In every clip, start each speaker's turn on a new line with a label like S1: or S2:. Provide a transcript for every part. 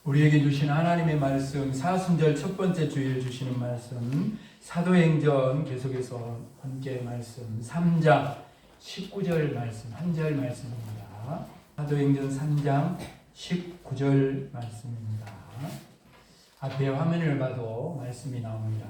S1: 우리에게 주신 하나님의 말씀, 사순절 첫 번째 주일 주시는 말씀, 사도행전 계속해서 함께 말씀 3장 19절 말씀, 한 절 말씀입니다. 사도행전 3장 19절 말씀입니다. 앞에 화면을 봐도 말씀이 나옵니다.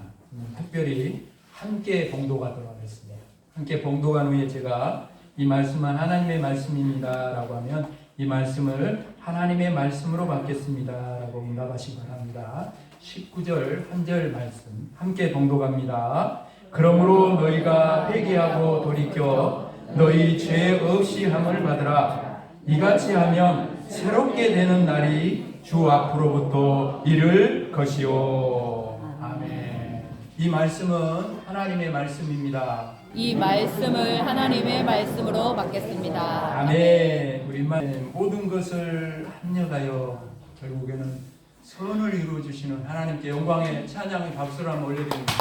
S1: 특별히 함께 봉독하도록 하겠습니다. 함께 봉독한 후에 제가 이 말씀은 하나님의 말씀입니다 라고 하면 이 말씀을 하나님의 말씀으로 받겠습니다 라고 응답하시기 바랍니다. 19절 한 절 말씀 함께 봉독합니다. 그러므로 너희가 회개하고 돌이켜 너희 죄 없이 함을 받으라. 이같이 하면 새롭게 되는 날이 주 앞으로부터 이를 것이요. 아멘. 이 말씀은 하나님의 말씀입니다.
S2: 이 말씀을 하나님의 말씀으로 받겠습니다.
S1: 아멘. 우리 모든 것을 합력하여 결국에는 선을 이루어 주시는 하나님께 영광의 찬양의 박수를 한번 올려드립니다.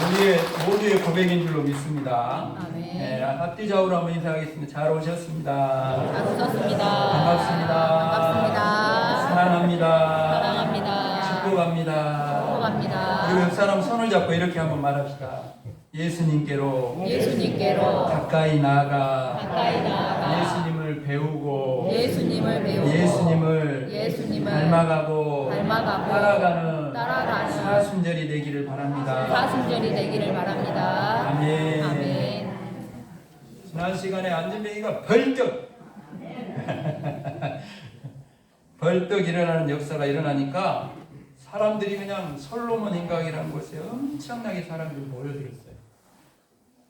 S1: 우리의 모두의 고백인 줄로 믿습니다.
S2: 아멘.
S1: 네, 앞뒤 좌우로 한번 인사하겠습니다. 잘 오셨습니다.
S2: 잘 오셨습니다.
S1: 반갑습니다.
S2: 반갑습니다.
S1: 사랑합니다.
S2: 사랑합니다.
S1: 축복합니다.
S2: 축복합니다.
S1: 그리고 옆 사람 손을 잡고 이렇게 한번 말합시다. 예수님께로 가까이 나아가 예수님을 배우고 예수님을 닮아가고 따라가는 사순절이 되기를 바랍니다. 아멘.
S2: 아멘.
S1: 지난 시간에 안전뱅이가 벌떡 벌떡 일어나는 역사가 일어나니까 사람들이 그냥 솔로몬 인각이라는 곳에 엄청나게 사람들이 모여들었어요.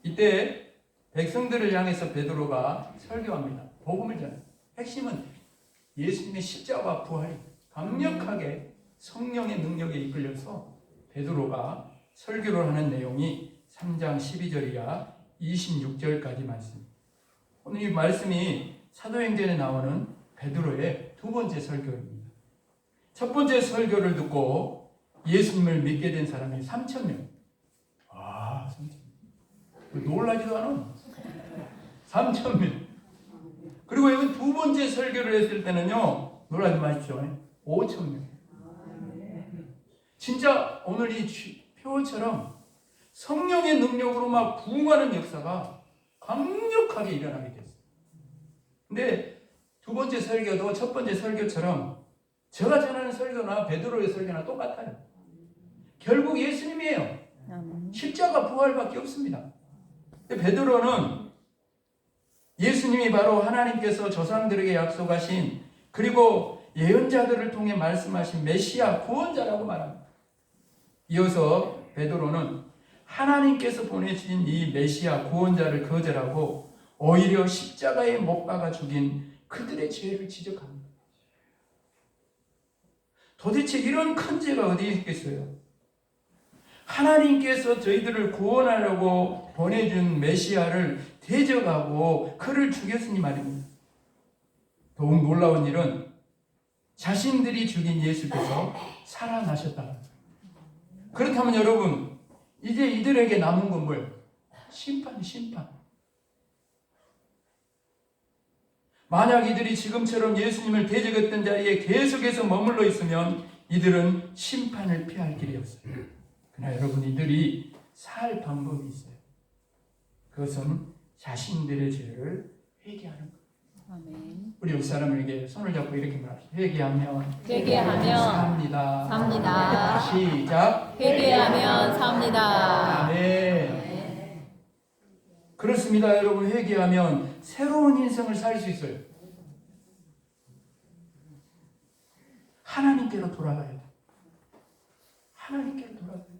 S1: 이때 백성들을 향해서 베드로가 설교합니다. 복음을 전해요. 핵심은 예수님의 십자가 부활이 강력하게 성령의 능력에 이끌려서 베드로가 설교를 하는 내용이 3장 12절이야 26절까지 말씀. 오늘 이 말씀이 사도행전에 나오는 베드로의 두 번째 설교입니다. 첫 번째 설교를 듣고 예수님을 믿게 된 사람이 3,000명. 3,000명. 놀라지도 않아. 3,000명. 그리고 여기 두 번째 설교를 했을 때는요, 놀라지 마십시오. 5,000명. 진짜 오늘 이 표처럼 성령의 능력으로 막 부흥하는 역사가 강력하게 일어나게 됐어요. 근데 두 번째 설교도 첫 번째 설교처럼 제가 전하는 설교나 베드로의 설교나 똑같아요. 결국 예수님이에요. 십자가 부활밖에 없습니다. 베드로는 예수님이 바로 하나님께서 조상들에게 약속하신 그리고 예언자들을 통해 말씀하신 메시아 구원자라고 말합니다. 이어서 베드로는 하나님께서 보내신 이 메시아 구원자를 거절하고 오히려 십자가에 못 박아 죽인 그들의 죄를 지적합니다. 도대체 이런 큰 죄가 어디에 있겠어요? 하나님께서 저희들을 구원하려고 보내준 메시아를 대적하고 그를 죽였으니 말입니다. 더욱 놀라운 일은 자신들이 죽인 예수께서 살아나셨다. 그렇다면 여러분, 이제 이들에게 남은 건 뭐예요? 심판. 만약 이들이 지금처럼 예수님을 대적했던 자리에 계속해서 머물러 있으면 이들은 심판을 피할 길이 없어요. 그러나 여러분, 이들이 살 방법이 있어요. 그것은 자신들의 죄를 회개하는 거예요.
S2: 아멘.
S1: 우리 옆 사람에게 손을 잡고 이렇게 말합시다. 회개하면 삽니다. 시작.
S2: 회개하면 삽니다.
S1: 아멘. 그렇습니다. 여러분, 회개하면 새로운 인생을 살 수 있어요. 하나님께로 돌아가야 돼요. 하나님께로 돌아가야 돼요.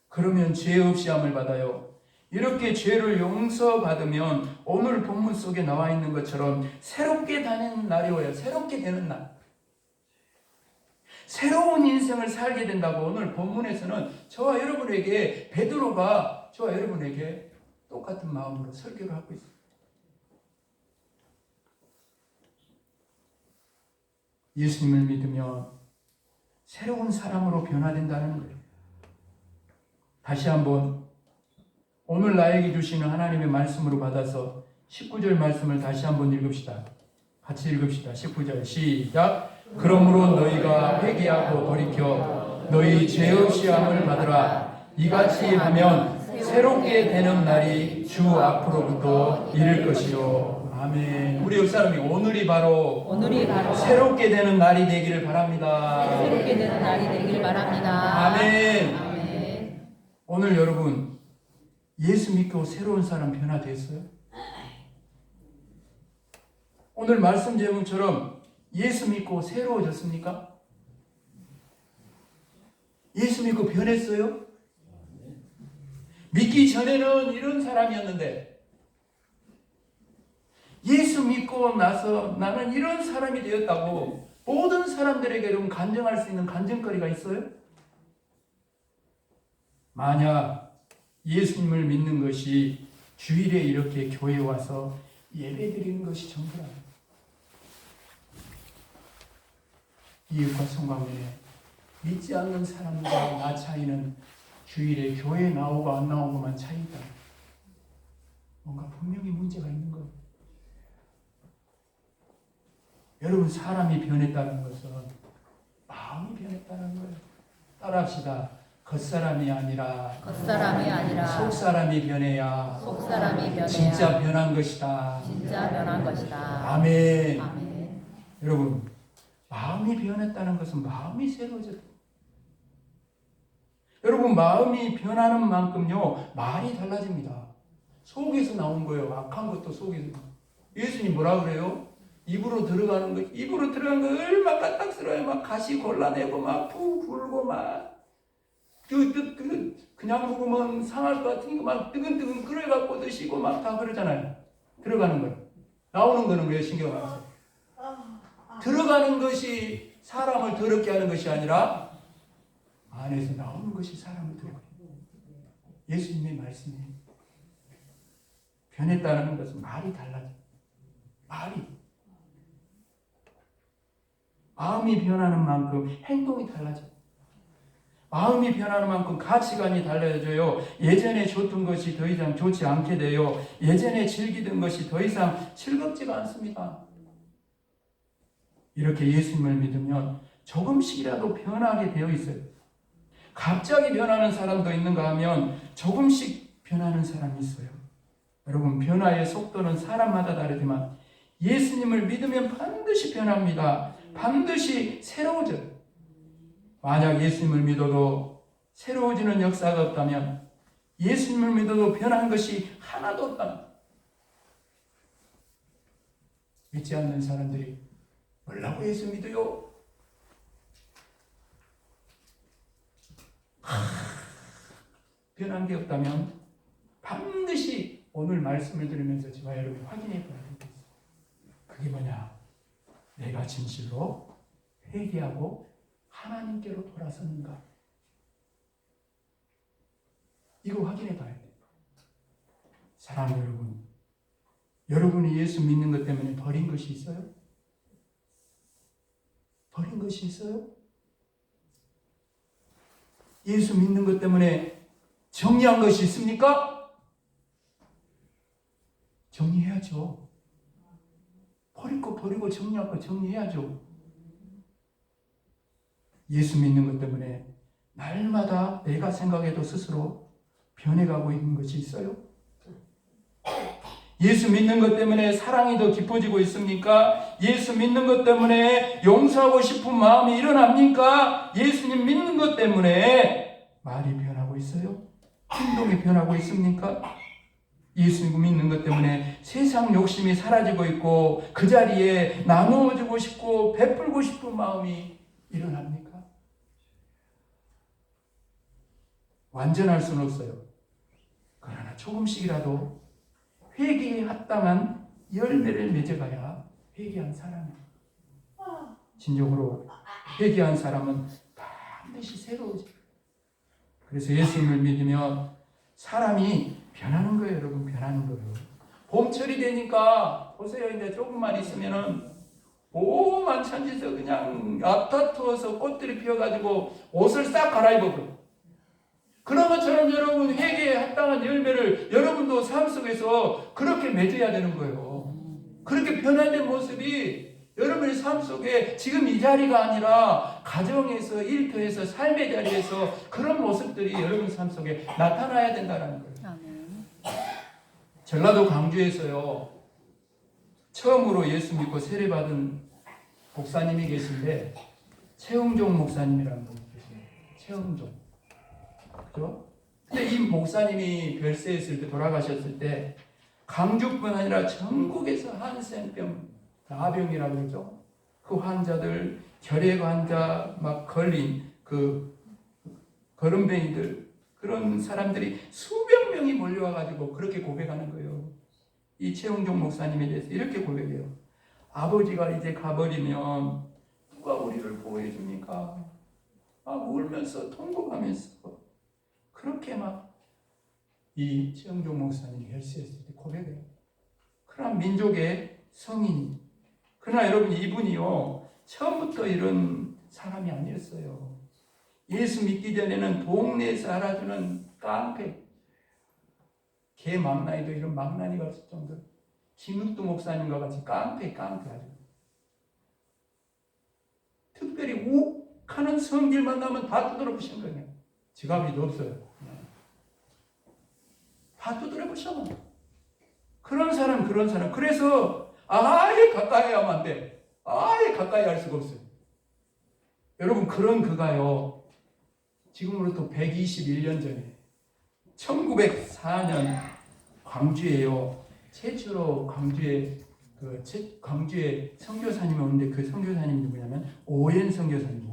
S1: 그러면 죄 없이 함을 받아요. 이렇게 죄를 용서받으면 오늘 본문 속에 나와 있는 것처럼 새롭게 다니는 날이 오요. 새롭게 되는 날. 새로운 인생을 살게 된다고 오늘 본문에서는 저와 여러분에게 베드로가 저와 여러분에게 똑같은 마음으로 설교를 하고 있습니다. 예수님을 믿으면 새로운 사람으로 변화된다는 거예요. 다시 한번 오늘 나에게 주시는 하나님의 말씀으로 받아서 19절 말씀을 다시 한번 읽읍시다. 같이 읽읍시다. 19절 시작. 그러므로 너희가 회개하고 돌이켜 너희 죄 없이 함을 받으라. 이같이 하면 새롭게 되는 날이 주 앞으로부터 이를 것이요. 아멘. 우리 옆 사람이 오늘이 바로 새롭게 되는 날이 되기를 바랍니다.
S2: 새롭게 되는 날이 되길 바랍니다.
S1: 아멘.
S2: 아멘.
S1: 오늘 여러분 예수 믿고 새로운 사람 변화됐어요? 오늘 말씀 제목처럼 예수 믿고 새로워졌습니까? 예수 믿고 변했어요? 믿기 전에는 이런 사람이었는데 예수 믿고 나서 나는 이런 사람이 되었다고 모든 사람들에게 좀 간증할 수 있는 간증거리가 있어요? 만약 예수님을 믿는 것이 주일에 이렇게 교회에 와서 예배 드리는 것이 전부라면 이웃과 성관계에 믿지 않는 사람과 나 차이는 주일에 교회에 나오고 안 나오고만 차이다. 뭔가 분명히 문제가 있는 거예요. 여러분 사람이 변했다는 것은 마음이 변했다는 거예요. 따라합시다. 겉사람이 아니라 속사람이 변해야 진짜 변한 것이다. 아멘.
S2: 아멘.
S1: 여러분 마음이 변했다는 것은 마음이 새로워졌다. 여러분 마음이 변하는 만큼요 말이 달라집니다. 속에서 나온 거예요. 악한 것도 속에서. 예수님 뭐라 그래요? 입으로 들어가는 거, 입으로 들어간 거 얼마나 까딱스러워요. 막 가시 골라내고 막 푹 불고 막 그냥 먹으면 상할 것 같으니까 막 뜨근뜨근 끓여갖고 드시고 막 다 그러잖아요. 들어가는 거예요. 나오는 거는 왜 신경 안 써요? 들어가는 것이 사람을 더럽게 하는 것이 아니라 안에서 나오는 것이 사람을 더럽게 해요. 예수님의 말씀이 변했다는 것은 말이 달라져. 마음이 변하는 만큼 행동이 달라져. 마음이 변하는 만큼 가치관이 달라져요. 예전에 좋던 것이 더 이상 좋지 않게 돼요. 예전에 즐기던 것이 더 이상 즐겁지가 않습니다. 이렇게 예수님을 믿으면 조금씩이라도 변하게 되어 있어요. 갑자기 변하는 사람도 있는가 하면 조금씩 변하는 사람이 있어요. 여러분 변화의 속도는 사람마다 다르지만 예수님을 믿으면 반드시 변합니다. 반드시 새로워져요. 만약 예수님을 믿어도 새로워지는 역사가 없다면 예수님을 믿어도 변한 것이 하나도 없다면 믿지 않는 사람들이 뭐라고 예수 믿어요? 변한 게 없다면 반드시 오늘 말씀을 들으면서 저와 여러분이 확인해 봐야 되겠어요. 그게 뭐냐? 내가 진실로 회개하고 하나님께로 돌아섰는가? 이거 확인해 봐야 돼요. 사랑하는 여러분, 여러분이 예수 믿는 것 때문에 버린 것이 있어요? 버린 것이 있어요? 예수 믿는 것 때문에 정리한 것이 있습니까? 정리해야죠. 버릴 거 버리고 정리할 거 정리해야죠. 예수 믿는 것 때문에 날마다 내가 생각해도 스스로 변해가고 있는 것이 있어요? 예수 믿는 것 때문에 사랑이 더 깊어지고 있습니까? 예수 믿는 것 때문에 용서하고 싶은 마음이 일어납니까? 예수님 믿는 것 때문에 말이 변하고 있어요? 행동이 변하고 있습니까? 예수 믿는 것 때문에 세상 욕심이 사라지고 있고 그 자리에 나누어주고 싶고 베풀고 싶은 마음이 일어납니까? 완전할 수는 없어요. 그러나 조금씩이라도 회개에 합당한 열매를 맺어가야 회개한 사람이에요. 진정으로 회개한 사람은 반드시 새로워져요. 그래서 예수님을 믿으면 사람이 변하는 거예요. 여러분 변하는 거예요. 봄철이 되니까 보세요. 이제 조금만 있으면은 오만 천지서 그냥 앞다투어서 꽃들이 피어가지고 옷을 싹 갈아입어버려요. 그런 것처럼 여러분 회개에 합당한 열매를 여러분도 삶 속에서 그렇게 맺어야 되는 거예요. 그렇게 변화된 모습이 여러분의 삶 속에 지금 이 자리가 아니라 가정에서, 일터에서, 삶의 자리에서 그런 모습들이 여러분 삶 속에 나타나야 된다는 거예요.
S2: 아멘.
S1: 전라도 광주에서요, 처음으로 예수 믿고 세례받은 목사님이 계신데, 최흥종 목사님이라는 분이 계세요. 최흥종. 그죠? 근데 이 목사님이 별세했을 때, 돌아가셨을 때, 광주뿐 아니라 전국에서 한센병, 나병이라고 그러죠. 그 환자들, 결핵 환자, 막 걸린 그 거름뱅이들, 그런 사람들이 수백 명이 몰려와가지고 그렇게 고백하는 거예요. 이 최흥종 목사님에 대해서 이렇게 고백해요. 아버지가 이제 가버리면 누가 우리를 보호해 줍니까? 울면서 통곡하면서 그렇게 막 이 최흥종 목사님이 헬스했을 때 고백해요. 그러나 민족의 성인. 그러나 여러분 이분이요 처음부터 이런 사람이 아니었어요. 예수 믿기 전에는 동네에서 알아주는 깡패. 개 망나니도 이런 망나니가 없을 정도로 김육두 목사님과 같이 깡패 아주. 특별히 욱하는 성질만 나면 다 두드려 부신 거예요. 지갑이도 없어요. 다 두드려 부셔. 그런 사람. 그래서 아예 가까이 하면 안 돼. 아예 가까이 할 수가 없어요. 여러분 그런 그가요. 지금으로부터 121년 전에 1904년 광주에요. 최초로 광주에 선교사님이 오는데 그 선교사님이 누구냐면 오웬 선교사님.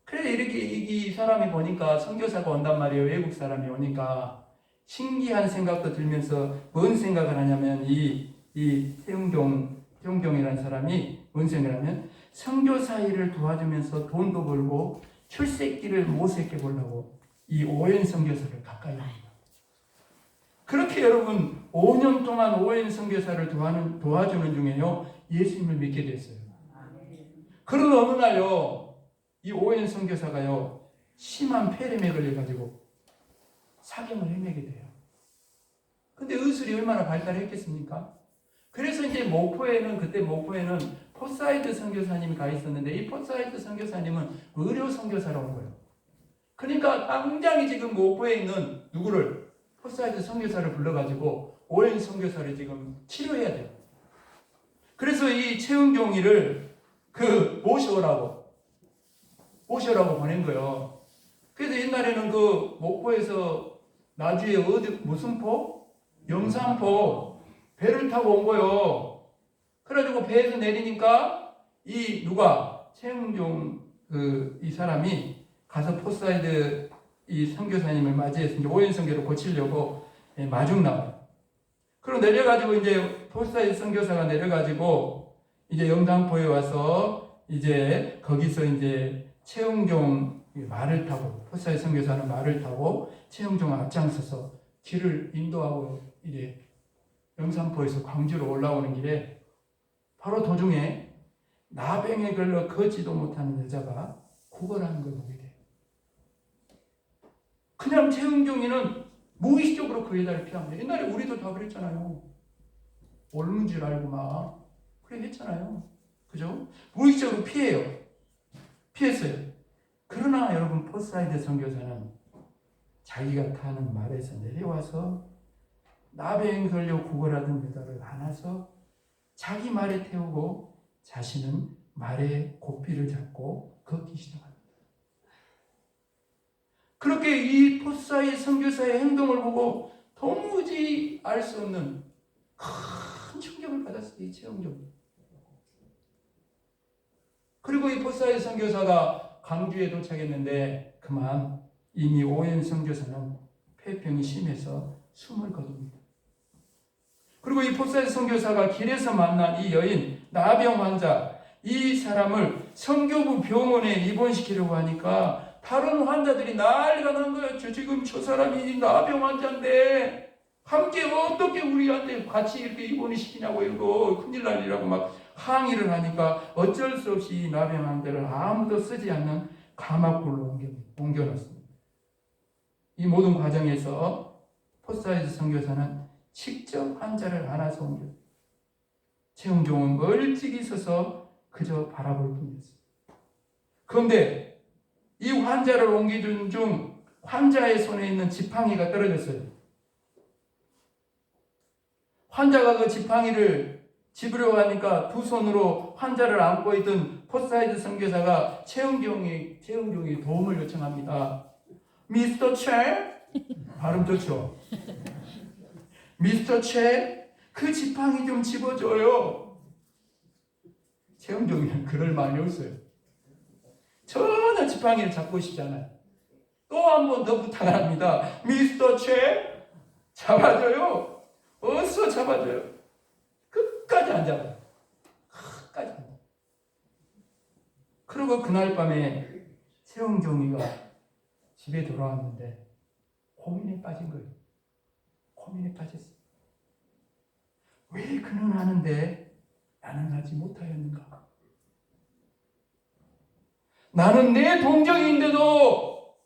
S1: 그래서 이렇게 이 사람이 보니까 선교사가 온단 말이에요. 외국 사람이 오니까 신기한 생각도 들면서 뭔 생각을 하냐면 이 태용종이라는 사람이 뭔 생각을 하면 선교사 일을 도와주면서 돈도 벌고 출세길을 못새겨 보려고 이 오웬 선교사를 가까이 합니다. 그렇게 여러분 5년 동안 오웬 선교사를 도와주는 중에요 예수님을 믿게 됐어요. 그런 어느 날요 이 오웬 선교사가요 심한 폐렴에 걸려가지고 사경을 헤매게 돼요. 근데 의술이 얼마나 발달했겠습니까? 그래서 이제 그때 목포에는 포사이드 선교사님이 가 있었는데 이 포사이드 선교사님은 의료 선교사로 온 거예요. 그러니까 당장이 지금 목포에 있는 누구를 포사이드 선교사를 불러가지고 오웬 선교사를 지금 치료해야 돼요. 그래서 이 최흥종이를 모셔오라고 보낸 거예요. 그래서 옛날에는 그 목포에서 나주에 무슨 포? 영산포 배를 타고 온 거예요. 그래가지고 배에서 내리니까 최흥종 이 사람이 가서 포사이드 이 선교사님을 맞이해서 이제 오웬 선교를 고치려고 마중 나와요. 그리고 내려가지고 이제 포사이드 선교사가 내려가지고 이제 영산포에 와서 이제 거기서 이제 최흥종 말을 타고 포사이드 선교사는 말을 타고 최흥종 앞장서서 길을 인도하고 이제 영산포에서 광주로 올라오는 길에 바로 도중에 나병에 걸려 걷지도 못하는 여자가 구걸하는 걸 보게 돼요. 그냥 최흥종이는 무의식적으로 그 여자를 피합니다. 옛날에 우리도 다 그랬잖아요. 옳은 줄 알고 막 그래 했잖아요. 그죠? 무의식적으로 피했어요. 그러나 여러분 포사이드 선교사는 자기가 타는 말에서 내려와서 나병에 걸려 구걸하던 여자를 안아서 자기 말에 태우고 자신은 말에 고삐를 잡고 걷기 시작합니다. 그렇게 이 포사이드 선교사의 행동을 보고 도무지 알 수 없는 큰 충격을 받았어요. 이 최흥종. 그리고 이 포사이드 선교사가 광주에 도착했는데 그만 이미 오웬 선교사는 폐병이 심해서 숨을 거둡니다. 그리고 이 포사이드 선교사가 길에서 만난 이 여인 나병 환자 이 사람을 선교부 병원에 입원시키려고 하니까 다른 환자들이 난리가 난 거예요. 지금 저 사람이 나병 환자인데 함께 어떻게 우리한테 같이 이렇게 입원을 시키냐고 이러고 큰일 날 일이라고 막 항의를 하니까 어쩔 수 없이 이 나병 환자를 아무도 쓰지 않는 감압골로 옮겨놨습니다. 이 모든 과정에서 포사이드 선교사는 직접 환자를 안아서 옮겼어요. 최영종은 멀찍이 서서 그저 바라볼 뿐이었어요. 그런데 이 환자를 옮기던 중 환자의 손에 있는 지팡이가 떨어졌어요. 환자가 그 지팡이를 집으려고 하니까 두 손으로 환자를 안고 있던 포사이드 선교사가 최영종이 도움을 요청합니다. 미스터 최? 발음 좋죠? 미스터 최? 그 지팡이 좀 집어줘요. 최영종이는 그럴 마음이 없어요. 전혀 지팡이를 잡고 싶지 않아요. 또 한 번 더 부탁합니다. 미스터 최? 잡아줘요. 어서 잡아줘요. 끝까지 안 잡아요. 끝까지 안 잡아요. 그리고 그날 밤에 최영종이가 집에 돌아왔는데 고민에 빠진 거예요. 고민에 빠졌어요. 왜 그는 하는데 나는 하지 못하였는가? 나는 내 동정인데도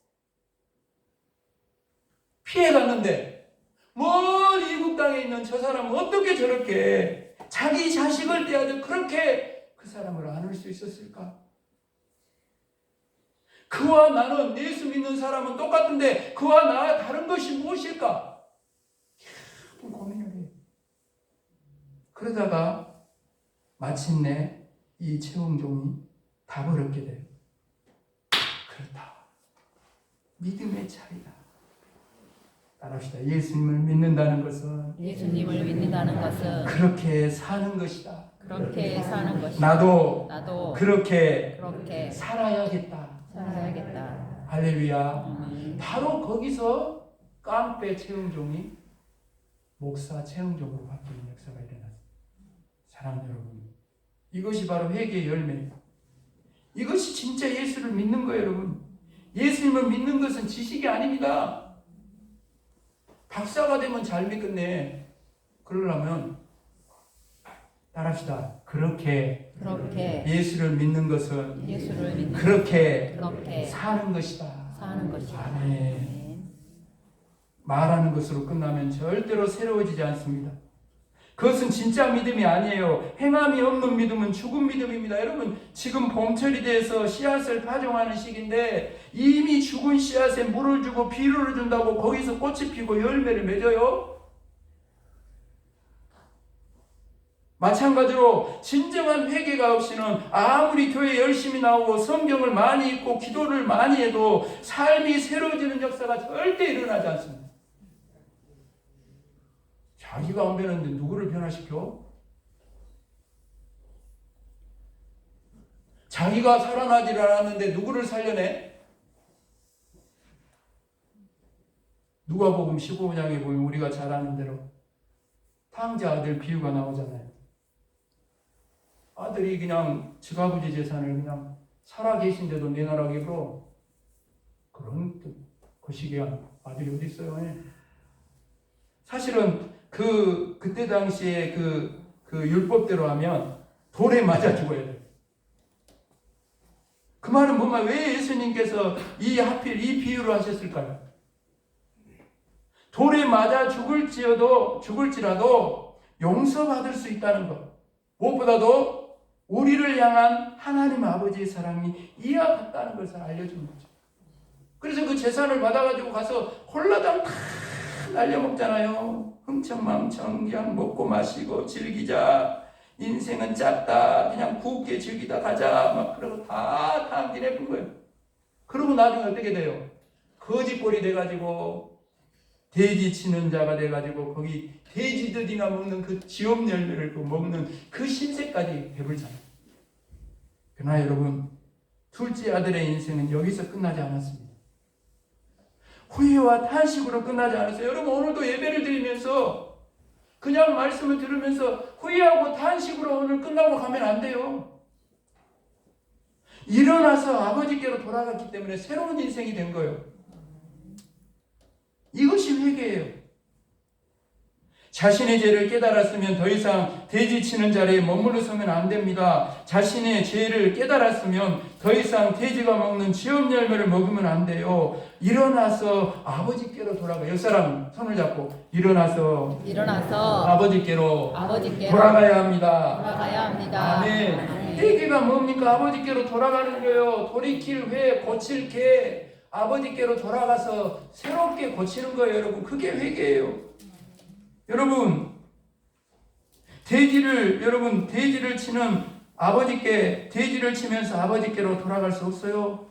S1: 피해갔는데 먼 이국 땅에 있는 저 사람은 어떻게 저렇게 자기 자식을 대하듯 그렇게 그 사람을 안을 수 있었을까? 그와 나는 예수 믿는 사람은 똑같은데 그와 나와 다른 것이 무엇일까? 참 고민을 해요. 그러다가 마침내 이 최영종이 답을 얻게 돼요. 그렇다. 믿음의 차이다. 따라합시다. 예수님을 믿는다는 것은
S2: 예수님을 믿는다는 것은
S1: 그렇게 사는 것이다.
S2: 그렇게 사는 것이다.
S1: 나도 그렇게 살아야겠다.
S2: 살아야겠다.
S1: 할렐루야. 바로 거기서 깡패 최영종이 목사 최영종으로 바뀌는 역사가 일어났습니다. 사랑하는 여러분, 이것이 바로 회개의 열매입니다. 이것이 진짜 예수를 믿는 거예요, 여러분. 예수님을 믿는 것은 지식이 아닙니다. 박사가 되면 잘 믿겠네. 그러려면 따라합시다. 그렇게 예수를 믿는 것은 그렇게 사는 것이다. 아멘. 말하는 것으로 끝나면 절대로 새로워지지 않습니다. 그것은 진짜 믿음이 아니에요. 행함이 없는 믿음은 죽은 믿음입니다. 여러분, 지금 봄철이 돼서 씨앗을 파종하는 시기인데 이미 죽은 씨앗에 물을 주고 비료를 준다고 거기서 꽃이 피고 열매를 맺어요? 마찬가지로 진정한 회개가 없이는 아무리 교회 열심히 나오고 성경을 많이 읽고 기도를 많이 해도 삶이 새로워지는 역사가 절대 일어나지 않습니다. 자기가 안 변했는데 누구를 변화시켜? 자기가 살아나질 않았는데 누구를 살려내? 누가복음 15장에 보면 우리가 잘 아는 대로 탕자 아들 비유가 나오잖아요. 아들이 그냥 즉아버지 재산을 그냥 살아계신데도 내놔라고 해서 그런 거시기한 아들이 어디 있어요? 사실은 그때 당시에 그 율법대로 하면 돌에 맞아 죽어야 돼요. 그 말은 뭐만 왜 예수님께서 하필 이 비유를 하셨을까요? 돌에 맞아 죽을지라도 용서받을 수 있다는 것. 무엇보다도 우리를 향한 하나님 아버지의 사랑이 이와 같다는 것을 알려주는 거죠. 그래서 그 재산을 받아가지고 가서 홀라당 다 날려먹잖아요. 흥청망청 그냥 먹고 마시고 즐기자. 인생은 짧다. 그냥 굵게 즐기다 가자. 막 그러고 다 탐진해본 거예요. 그러고 나중에 어떻게 돼요? 거짓골이 돼가지고 돼지 치는 자가 돼가지고 거기 돼지들이나 먹는 그 지옥 열매를 먹는 그 신세까지 배불잖아요. 그러나 여러분, 둘째 아들의 인생은 여기서 끝나지 않았습니다. 후회와 탄식으로 끝나지 않았어요. 여러분, 오늘도 예배를 드리면서 그냥 말씀을 들으면서 후회하고 탄식으로 오늘 끝나고 가면 안 돼요. 일어나서 아버지께로 돌아갔기 때문에 새로운 인생이 된 거예요. 이것이 회개예요. 자신의 죄를 깨달았으면 더 이상 돼지 치는 자리에 머물러 서면 안 됩니다. 자신의 죄를 깨달았으면 더 이상 돼지가 먹는 지업 열매를 먹으면 안 돼요. 일어나서 아버지께로 돌아가. 옆 사람 손을 잡고 일어나서 아버지께로 돌아가야 합니다.
S2: 돌아가야 합니다.
S1: 아멘. 회개가 뭡니까? 아버지께로 돌아가는 거예요. 돌이킬 회, 고칠 개. 아버지께로 돌아가서 새롭게 고치는 거예요, 여러분. 그게 회개예요. 여러분, 돼지를 치는 아버지께, 돼지를 치면서 아버지께로 돌아갈 수 없어요.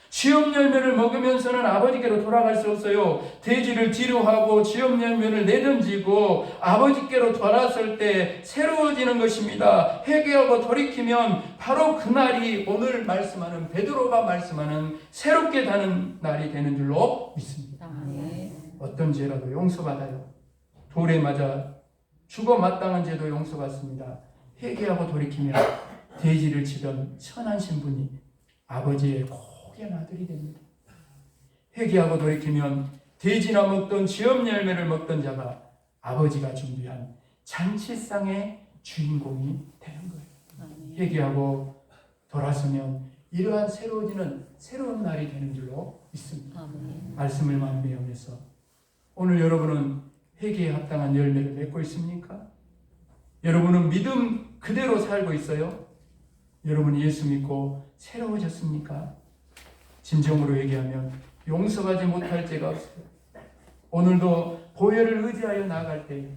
S1: 지업 열매를 먹으면서는 아버지께로 돌아갈 수 없어요. 돼지를 뒤로 하고 지업 열매를 내던지고 아버지께로 돌아설 때 새로워지는 것입니다. 회개하고 돌이키면 바로 그날이 오늘 말씀하는 베드로가 말씀하는 새롭게 사는 날이 되는 줄로 믿습니다. 어떤 죄라도 용서받아요. 돌에 맞아 죽어 마땅한 죄도 용서받습니다. 회개하고 돌이키면 돼지를 치던 천한 신분이 아버지의 고귀한 아들이 됩니다. 회개하고 돌이키면 돼지나 먹던 지업 열매를 먹던 자가 아버지가 준비한 잔치상의 주인공이 되는 거예요. 회개하고 돌아서면 이러한 새로워지는 새로운 날이 되는 줄로 믿습니다. 말씀을 마음에 오늘 여러분은 회개에 합당한 열매를 맺고 있습니까? 여러분은 믿음 그대로 살고 있어요? 여러분이 예수 믿고 새로워졌습니까? 진정으로 얘기하면 용서하지 못할 죄가 없어요. 오늘도 보혈을 의지하여 나아갈 때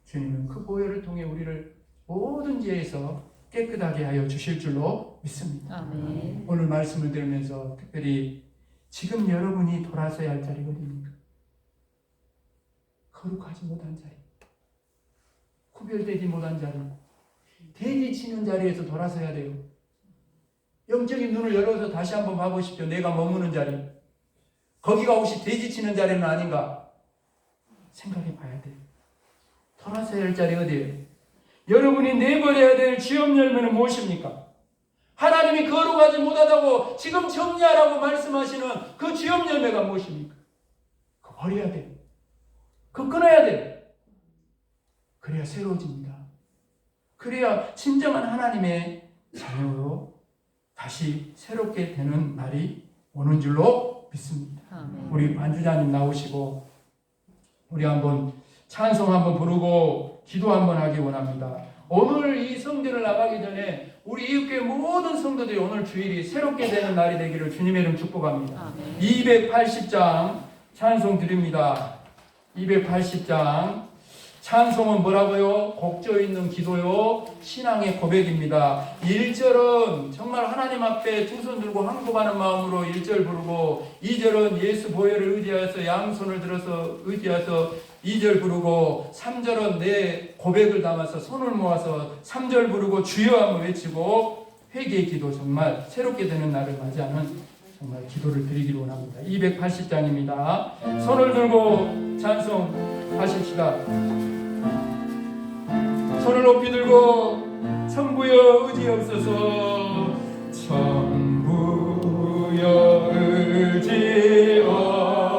S1: 주님은 그 보혈을 통해 우리를 모든 죄에서 깨끗하게 하여 주실 줄로 믿습니다.
S2: 아멘.
S1: 오늘 말씀을 들으면서 특별히 지금 여러분이 돌아서야 할 자리가 어디입니까? 거룩하지 못한 자리, 구별되지 못한 자리, 돼지 치는 자리에서 돌아서야 돼요. 영적인 눈을 열어서 다시 한번 봐보십시오. 내가 머무는 자리, 거기가 혹시 돼지 치는 자리는 아닌가 생각해 봐야 돼요. 돌아서야 할 자리 어디예요? 여러분이 내버려야 될 지업 열매는 무엇입니까? 하나님이 거룩하지 못하다고 지금 정리하라고 말씀하시는 그 지업 열매가 무엇입니까? 그거 버려야 돼요. 그거 끊어야 돼요. 그래야 새로워집니다. 그래야 진정한 하나님의 자녀로 다시 새롭게 되는 날이 오는 줄로 믿습니다.
S2: 아멘.
S1: 우리 반주자님 나오시고 우리 한번 찬송 한번 부르고 기도 한번 하기 원합니다. 오늘 이 성전을 나가기 전에 우리 이웃교회 모든 성도들이 오늘 주일이 새롭게 되는 날이 되기를 주님의 이름 축복합니다.
S2: 아멘.
S1: 280장 찬송 드립니다. 280장 찬송은 뭐라고요? 곡조 있는 기도요, 신앙의 고백입니다. 1절은 정말 하나님 앞에 두 손 들고 항복하는 마음으로 1절 부르고, 2절은 예수 보혈을 의지하여서 양손을 들어서 의지해서 2절 부르고, 3절은 내 고백을 담아서 손을 모아서 3절 부르고 주여 한번 외치고, 회개의 기도, 정말 새롭게 되는 날을 맞이하는 정말 기도를 드리기를 원합니다. 280장입니다. 손을 들고 찬송 하십시다. 손을 높이 들고 천부여 의지없소서, 천부여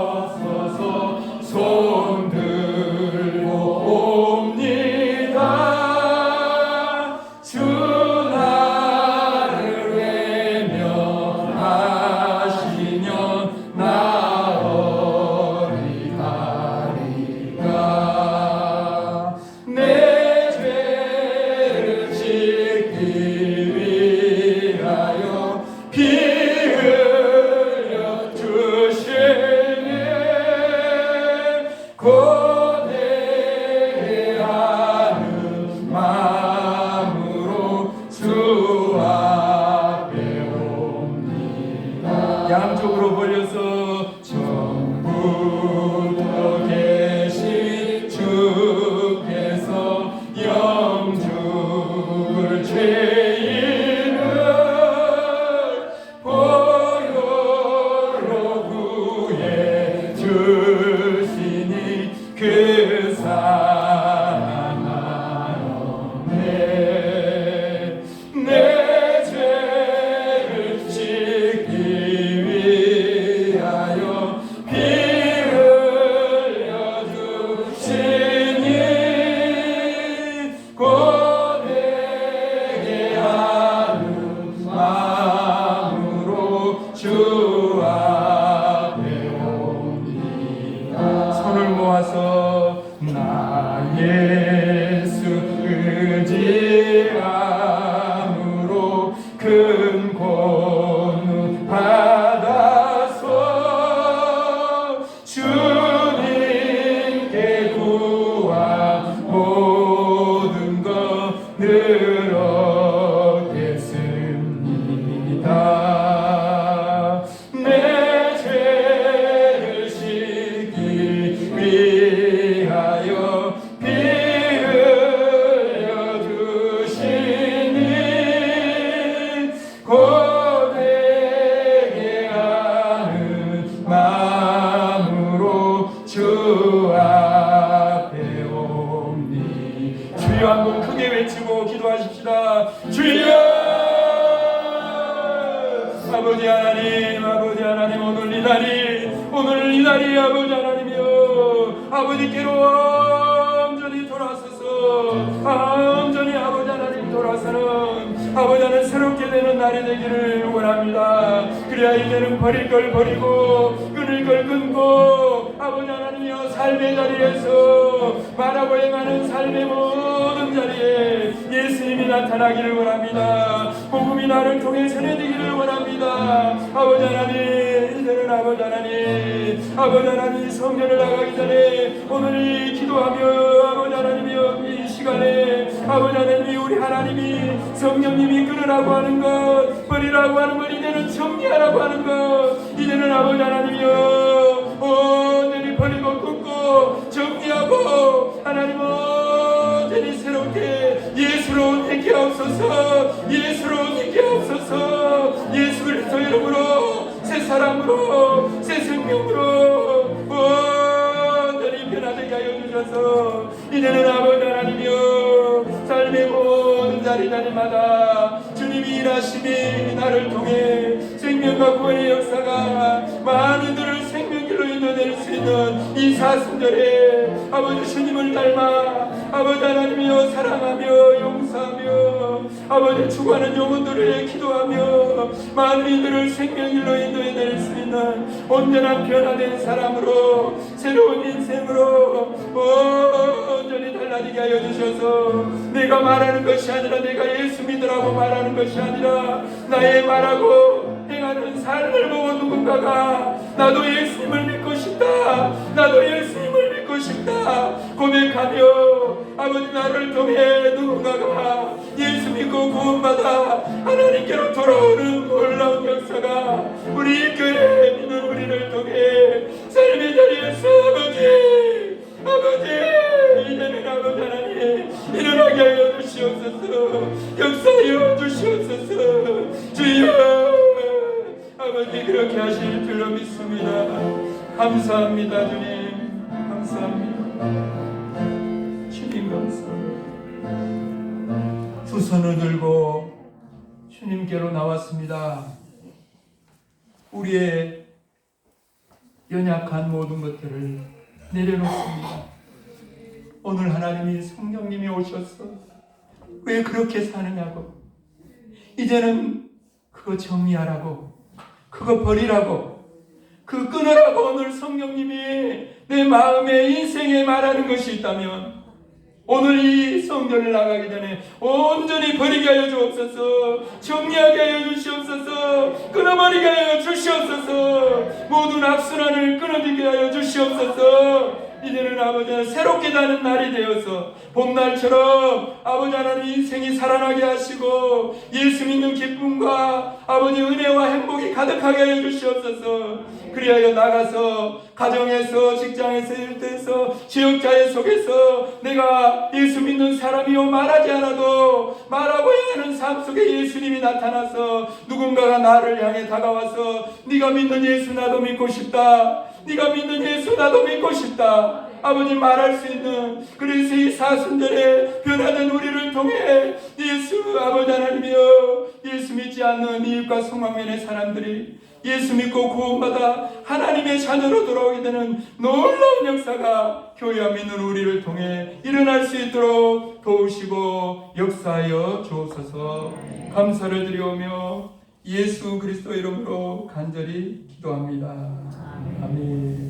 S1: 의지없소서, 손 들고 옵니다. 주 나를 외면하시면 나 어디 가리까. 내 양쪽으로 벌려서 전부터 계신 주께서 영죽을 죄인을 보혈로 구해 주시니 그 사랑하였네. 내 죄를 씻기 예배함으로 큰 권능 받아서 주님께 구한 모든 것 늘 얻겠습니다. 내 죄를 씻기 위하여 피 흘려 주시니 고백해 하는 마음으로 주 앞에 옵니. 주여 한번 크게 외치고 기도하십시다. 주여! 아버지 하나님, 오늘 이 날이 아버지 하나님이여, 아버지께로 온전히 돌아서서 온전히 아버지 하나님 돌아서는 아버지 하나님 새롭게 되는 날이 되기를 원합니다. 그래야 이제는 버릴 걸 버리고 끊을 걸 끊고 아버지 하나님이여, 삶의 자리에서 말하고 행하는 삶의 모든 자리에 예수님이 나타나기를 원합니다. 복음이 나를 통해 전해지기를 원합니다. 아버지 하나님, 이제는 아버지 하나님 성전을 나가기 전에 오늘 기도하며 아버지 하나님이여, 이 시간에 아버지 하나님이 우리 하나님이 성령님이 끊으라고 하는 것, 버리라고 하는 것, 이제는 정리하라고 하는 것, 이제는 아버지 하나님이여 온전히 버리고 끊고 정리하고 하나님 온전히 새롭게 예수로 있게 하옵소서. 예수로 있게 하옵소서. 예수 그리스도 이름으로 새 사람으로 새 생명으로 온전히 변화되게 하여 주셔서 이제는 아버지 하나님이여, 삶의 모든 자리마다 주님이 일하심이 나를 통해 생명과 구원의 역사가 많은 이들을 생명길로 인도될 수 있는 이 사순절에 아버지 주님을 닮아 아버지 하나님이여 사랑하며 용서하며 아버지 죽어가는 영혼들을 기도하며 많은 이들을 생명길로 인도해낼 수 있는 온전한 변화된 사람으로 새로운 인생으로 온전히 달라지게 하여 주셔서 내가 말하는 것이 아니라 내가 예수 믿으라고 말하는 것이 아니라 나의 말하고 행하는 삶을 보고 누군가가 나도 예수님을 믿고 싶다, 나도 예수님을 믿고 싶다 고백하며 아버지 나를 통해 누군가가 예수 믿고 구원받아 하나님께로 돌아오는 놀라운 역사가 우리 교회 믿는 우리를 통해 삶의 자리에서 아버지 이제는 아버지 하나님 일어나게 하여 주시옵소서. 역사하여 주시옵소서. 주여 아버지 그렇게 하실 줄로 믿습니다. 감사합니다. 주님 감사합니다. 주님 감사합니다. 두 손을 들고 주님께로 나왔습니다. 우리의 연약한 모든 것들을 내려놓습니다. 오늘 하나님이 성령님이 오셔서 왜 그렇게 사느냐고, 이제는 그거 정리하라고, 그거 버리라고, 그 끊으라고 오늘 성령님이 내 마음에 인생에 말하는 것이 있다면 오늘 이 성전을 나가기 전에 온전히 버리게 하여 주옵소서. 정리하게 하여 주시옵소서. 끊어버리게 하여 주시옵소서. 모든 악순환을 끊어지게 하여 주시옵소서. 이제는 아버지 새롭게 사는 날이 되어서 봄날처럼 아버지 하나님 인생이 살아나게 하시고 예수 믿는 기쁨과 아버지 은혜와 행복이 가득하게 하여 주시옵소서. 그리하여 나가서 가정에서 직장에서 일터에서 지역자의 속에서 내가 예수 믿는 사람이요 말하지 않아도 말하고 하는 삶 속에 예수님이 나타나서 누군가가 나를 향해 다가와서 네가 믿는 예수 나도 믿고 싶다, 네가 믿는 예수 나도 믿고 싶다 아버지 말할 수 있는, 그래서 이 사순절에 변화된 우리를 통해 예수 아버지 하나님이여 예수 믿지 않는 이웃과 성황면의 사람들이 예수 믿고 구원받아 하나님의 자녀로 돌아오게 되는 놀라운 역사가 교회와 믿는 우리를 통해 일어날 수 있도록 도우시고 역사하여 주옵소서. 감사를 드리오며 예수 그리스도 이름으로 간절히 기도합니다. 아멘.